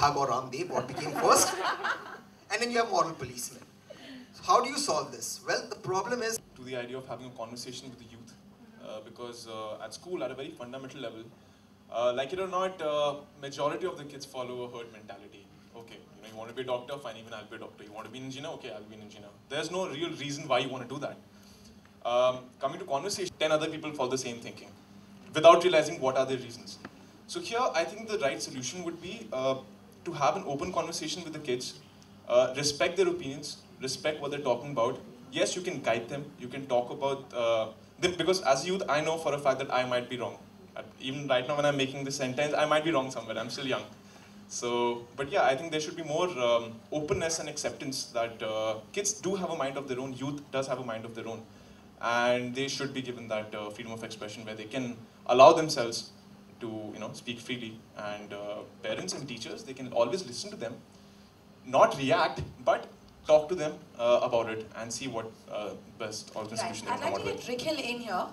Thug or Ramdev, what became first? And then you have moral policemen. So how do you solve this? Well, the problem is to the idea of having a conversation with the youth, because at school, at a very fundamental level, like it or not, majority of the kids follow a herd mentality. Okay, you want to be a doctor, fine, even I'll be a doctor. You want to be an engineer, okay, I'll be an engineer. There's no real reason why you want to do that. Coming to conversation, 10 other people follow the same thinking, without realizing what are their reasons. So here, I think the right solution would be to have an open conversation with the kids, respect their opinions, respect what they're talking about. Yes, you can guide them, you can talk about them, because as a youth, I know for a fact that I might be wrong. Even right now when I'm making this sentence, I might be wrong somewhere, I'm still young. So, but yeah, I think there should be more openness and acceptance that kids do have a mind of their own, youth does have a mind of their own. And they should be given that freedom of expression where they can allow themselves to speak freely. And parents and teachers, they can always listen to them, not react, but talk to them about it and see what best alternate solution they can come out with. I'd like to get Rikhil in here.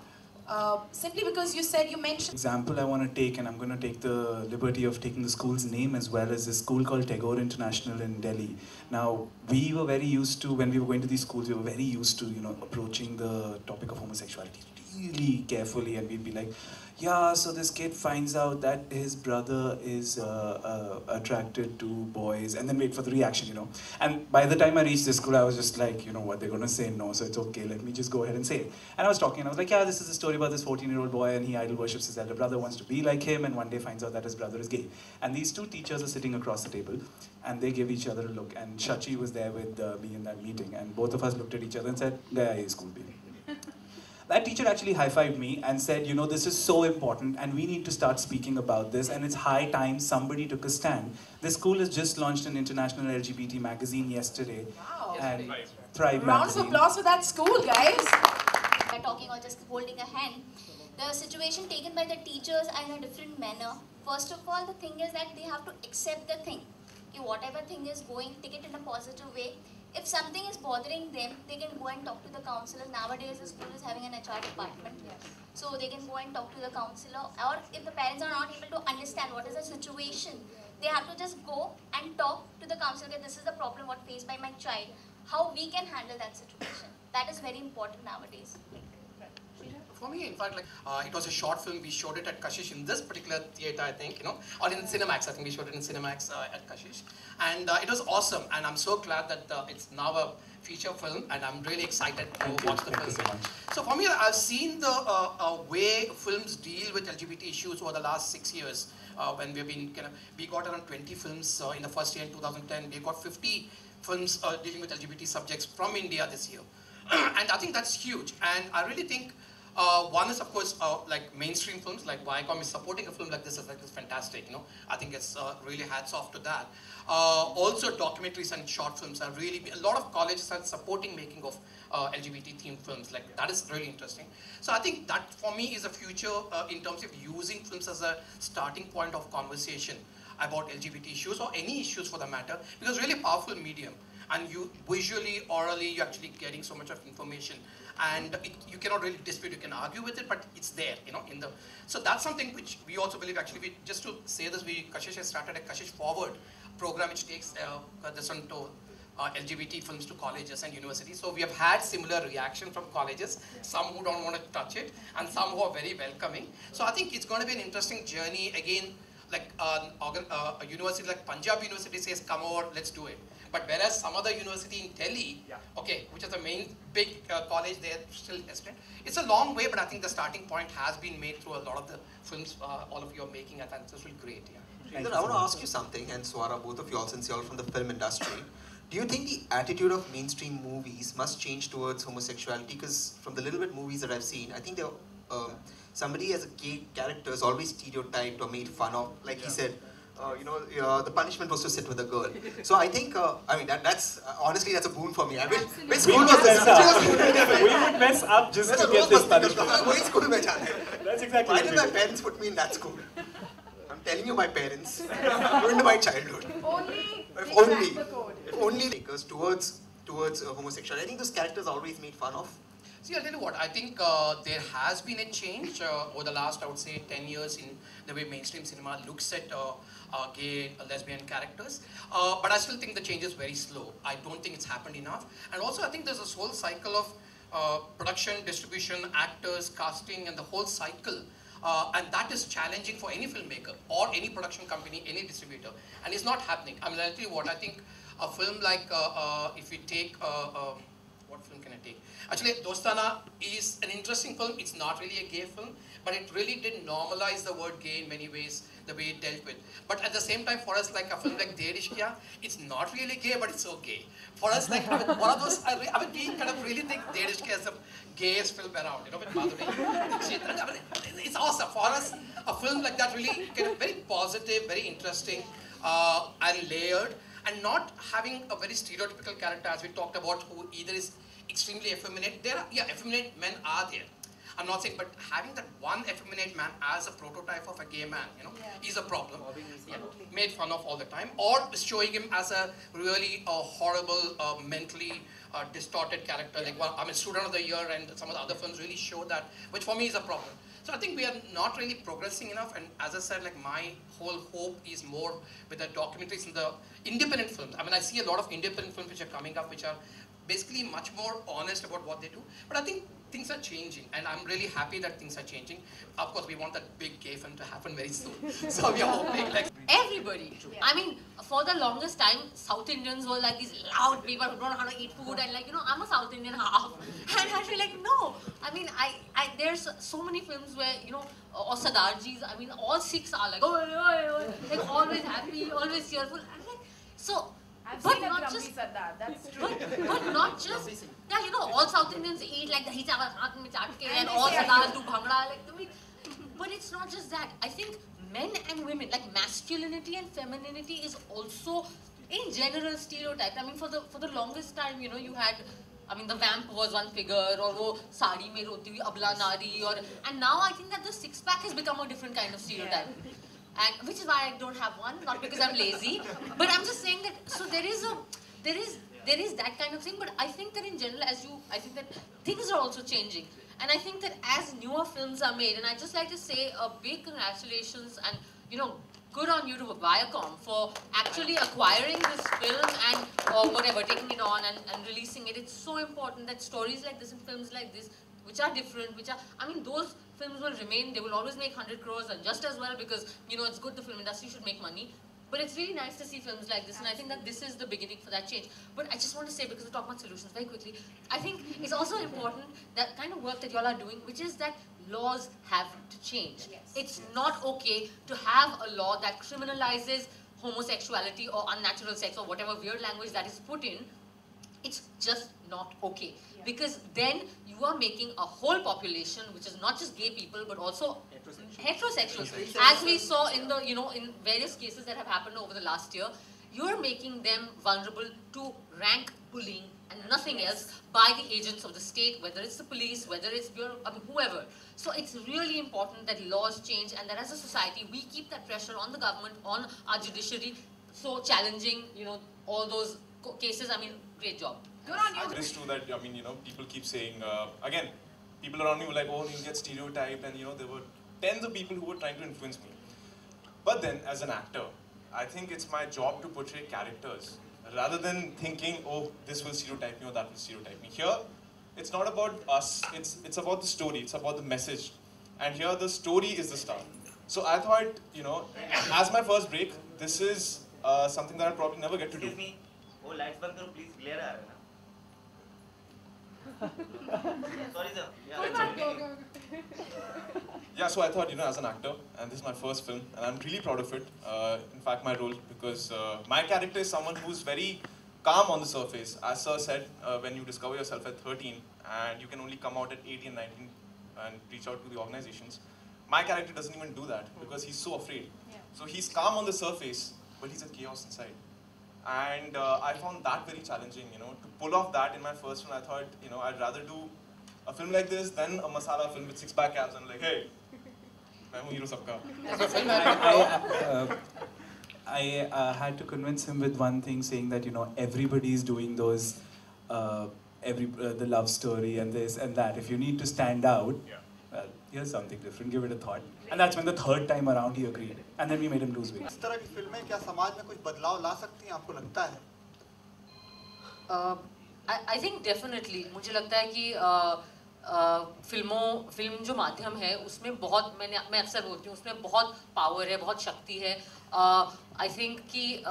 Simply because you mentioned... Example I want to take, and I'm going to take the liberty of taking the school's name as well, as a school called Tagore International in Delhi. Now, we were very used to, when we were going to these schools, we were very used to, approaching the topic of homosexuality really carefully, and we'd be like, yeah, so this kid finds out that his brother is attracted to boys, and then wait for the reaction, And by the time I reached this school, I was just like, you know what, they're going to say no, so it's okay, let me just go ahead and say it. And I was talking, and I was like, yeah, this is a story about this 14-year-old boy, and he idol worships his elder brother, wants to be like him, and one day finds out that his brother is gay. And these two teachers are sitting across the table, and they give each other a look, and Shachi was there with me in that meeting, and both of us looked at each other and said, gaya ye school bhi. That teacher actually high-fived me and said, this is so important and we need to start speaking about this, and it's high time somebody took a stand. The school has just launched an international LGBT magazine yesterday. Wow. And Thrive Round magazine. of applause for that school, guys. By talking or just holding a hand, the situation taken by the teachers are in a different manner. First of all, the thing is that they have to accept the thing. Okay, whatever thing is going, take it in a positive way. If something is bothering them, they can go and talk to the counselor. Nowadays, the school is having an HR department. Yes. So they can go and talk to the counselor. Or if the parents are not able to understand what is the situation, they have to just go and talk to the counselor. Okay, this is the problem what faced by my child. How we can handle that situation. That is very important nowadays. For me, in fact, it was a short film. We showed it at Kashish in this particular theater, I think, or in Cinemax. I think we showed it in Cinemax at Kashish. And it was awesome. And I'm so glad that it's now a feature film. And I'm really excited to watch the film. So for me, I've seen the way films deal with LGBT issues over the last 6 years. When we've been we got around 20 films in the first year in 2010. We got 50 films dealing with LGBT subjects from India this year. And I think that's huge. And I really think one is, of course, like mainstream films, like Viacom is supporting a film like this is fantastic, I think it's really hats off to that. Also, documentaries and short films are really, a lot of colleges are supporting making of LGBT themed films, like that is really interesting. So I think that for me is a future in terms of using films as a starting point of conversation about LGBT issues or any issues for the matter, because really powerful medium. And you visually, orally, you're actually getting so much of information, and you cannot really dispute. You can argue with it, but it's there, So that's something which we also believe. Actually, just to say this, Kashish has started a Kashish Forward program, which takes this on to LGBT films to colleges and universities. So we have had similar reaction from colleges. Some who don't want to touch it, and some who are very welcoming. So I think it's going to be an interesting journey. Again, like a university like Punjab University says, come over, let's do it. But whereas some other university in Delhi, okay, which is the main big college, they're still hesitant. It's a long way, but I think the starting point has been made through a lot of the films all of you are making. I think it's really great. I want to ask you something, and Swara, both of you all, since you're all from the film industry, do you think the attitude of mainstream movies must change towards homosexuality? Because from the little bit movies that I've seen, I think somebody as a gay character is always stereotyped or made fun of. Like he said, the punishment was to sit with a girl. So I think, that's honestly, that's a boon for me. I mean, which school was this? We would mess up just to get this punishment. That's exactly. Why did my parents put me in that school? I'm telling you, my parents ruined my childhood. If only because towards homosexuality. I think those characters are always made fun of. See, I'll tell you what, I think there has been a change over the last, I would say, 10 years in the way mainstream cinema looks at gay, lesbian characters. But I still think the change is very slow. I don't think it's happened enough. And also, I think there's this whole cycle of production, distribution, actors, casting, and the whole cycle. And that is challenging for any filmmaker or any production company, any distributor. And it's not happening. I mean, I'll tell you what, I think a film like, if you take, what film can I take? Actually, Dostana is an interesting film. It's not really a gay film, but it really did normalize the word gay in many ways, the way it dealt with. But at the same time, for us, like a film like De Rish Kya, it's not really gay, but it's so gay. For us, like, I mean, one of those, I mean, we kind of really think De Rish Kya is the gayest film around, you know, with Madhuri. I mean, it's awesome. For us, a film like that really kind of very positive, very interesting, and layered, and not having a very stereotypical character, as we talked about, who either is extremely effeminate. There are, yeah, effeminate men are there. I'm not saying, but having that one effeminate man as a prototype of a gay man, you know, is a problem. Yeah, made fun of all the time, or showing him as a really horrible, mentally distorted character. Like, well, I mean, Student of the Year and some of the other films really show that, which for me is a problem. So I think we are not really progressing enough, and as I said, like, my whole hope is more with the documentaries and the independent films. I mean, I see a lot of independent films which are coming up, which are basically much more honest about what they do. But I think things are changing, and I'm really happy that things are changing. Of course, we want that big gay film to happen very soon. So we are hoping, like, everybody. I mean, for the longest time, South Indians were like these loud people who don't know how to eat food, and like, you know, I'm a South Indian half, and I feel like, no. I mean, there's so many films where, you know, or Sardarjis, I mean, all Sikhs are like, oh, like always happy, always cheerful. I'm like, so. But not just Sardar, that's true. But not just, yeah, you know, all South Indians eat like the hichawal haath mein chaat ke, and all Sardars do bhangra, like, I mean, but it's not just that. I think men and women, like masculinity and femininity is also in general stereotyped. I mean, for the longest time, you know, you had, I mean, the vamp was one figure, or wo sari mein roti hui abla nari, or, and now I think that the six-pack has become a different kind of stereotype. And which is why I don't have one, not because I'm lazy, but I'm just saying that, so there is that kind of thing, but I think that in general, I think that things are also changing. And I think that as newer films are made, and I'd just like to say a big congratulations and, you know, good on you to Viacom for actually acquiring this film and, or whatever, taking it on and releasing it. It's so important that stories like this and films like this, which are different, which are, I mean, those films will remain, they will always make 100 crores and just as well, because, you know, it's good, the film industry should make money. But it's really nice to see films like this, and I think that this is the beginning for that change. But I just want to say, because we're talking about solutions very quickly, I think it's also important that kind of work that y'all are doing, which is that laws have to change. Yes. It's not okay to have a law that criminalizes homosexuality or unnatural sex or whatever weird language that is put in. It's just not okay. Yeah. Because then you are making a whole population, which is not just gay people, but also heterosexuals. As we saw in the, you know, in various cases that have happened over the last year, you're making them vulnerable to rank bullying and nothing else by the agents of the state, whether it's the police, whether it's whoever. So it's really important that laws change, and that as a society, we keep that pressure on the government, on our judiciary, so challenging, you know, all those cases. I mean, great job. Good on you. It is true that, I mean, you know, people keep saying, again, people around me were like, oh, you get stereotyped, and, you know, there were tens of people who were trying to influence me. But then, as an actor, I think it's my job to portray characters, rather than thinking, oh, this will stereotype me or that will stereotype me. Here, it's not about us, it's about the story, it's about the message. And here, the story is the star. So I thought, you know, as my first break, this is something that I'll probably never get to do. Excuse me. Oh, lights band karo, please. Glare aa raha hai na. Sorry, sir. Yeah, so I thought, you know, as an actor, and this is my first film, and I'm really proud of it. In fact, my role, because my character is someone who's very calm on the surface. As Sir said, when you discover yourself at 13, and you can only come out at 18 and 19 and reach out to the organizations, my character doesn't even do that, because he's so afraid. Yeah. So he's calm on the surface, but he's a chaos inside. And I found that very challenging, you know, to pull off that in my first film. I thought, you know, I'd rather do a film like this than a masala film with six-pack abs and like, hey, I'm a hero sabka. I had to convince him with one thing, saying that, you know, everybody is doing those the love story and this and that. If you need to stand out, well, here's something different. Give it a thought. And that's when the third time around he agreed, and then we made him lose weight. इस तरह की फिल्में क्या समाज में कुछ बदलाव ला सकती हैं, आपको लगता है? I think definitely. मुझे लगता है कि फिल्म जो माध्यम है उसमें बहुत मैं अक्सर बोलती हूँ उसमें बहुत पावर है, बहुत शक्ति है. I think कि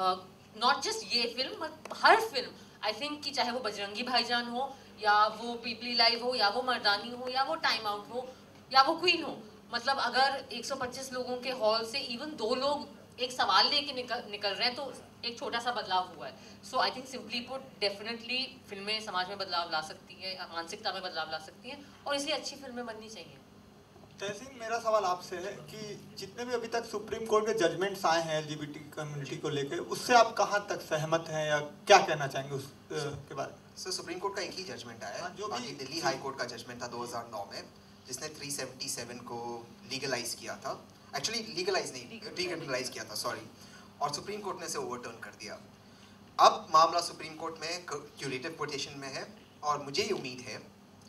not just ये film, her film I think कि चाहे वो बजरंगी भाईजान हो या वो पीपली लाइव हो या वो मर्दानी हो या वो टाइम आउट हो या वो क्वीन हो, मतलब अगर 125 लोगों के हॉल से इवन 2 लोग एक सवाल लेके निकल रहे हैं तो एक छोटा सा बदलाव हुआ है. So I think simply put definitely फिल्में समाज में बदलाव ला सकती हैं, मानसिकता में बदलाव ला सकती हैं और इसलिए अच्छी फिल्में बननी चाहिए. तहसीन, मेरा सवाल आपसे है कि जितने भी अभी तक सुप्रीम कोर्ट के जजमेंट्स आए हैं LGBT कम्युनिटी को लेकर, उससे आप कहाँ तक सहमत हैं या क्या कहना चाहेंगे उस के बारे में? सर, सुप्रीम कोर्ट का एक ही जजमेंट आया है, जो भी दिल्ली हाई कोर्ट का जजमेंट था 2009 में, जिसने 377 को लीगलाइज किया था. एक्चुअली लीगलाइज नहीं, डिक्रिमिनलाइज किया था, सॉरी. और सुप्रीम कोर्ट ने इसे ओवरटर्न कर दिया. अब मामला सुप्रीम कोर्ट में क्यूरेटिव पिटीशन में है और मुझे ये उम्मीद है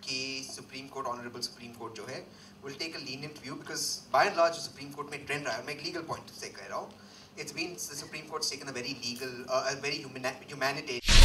कि supreme court, honourable supreme court जो है, will take a lenient view, because by and large supreme court में ट्रेंड रहा है. मैं एक लीगल पॉइंट से कह रहा हूँ. It's been the Supreme Court's taken a very legal, a very humanitarian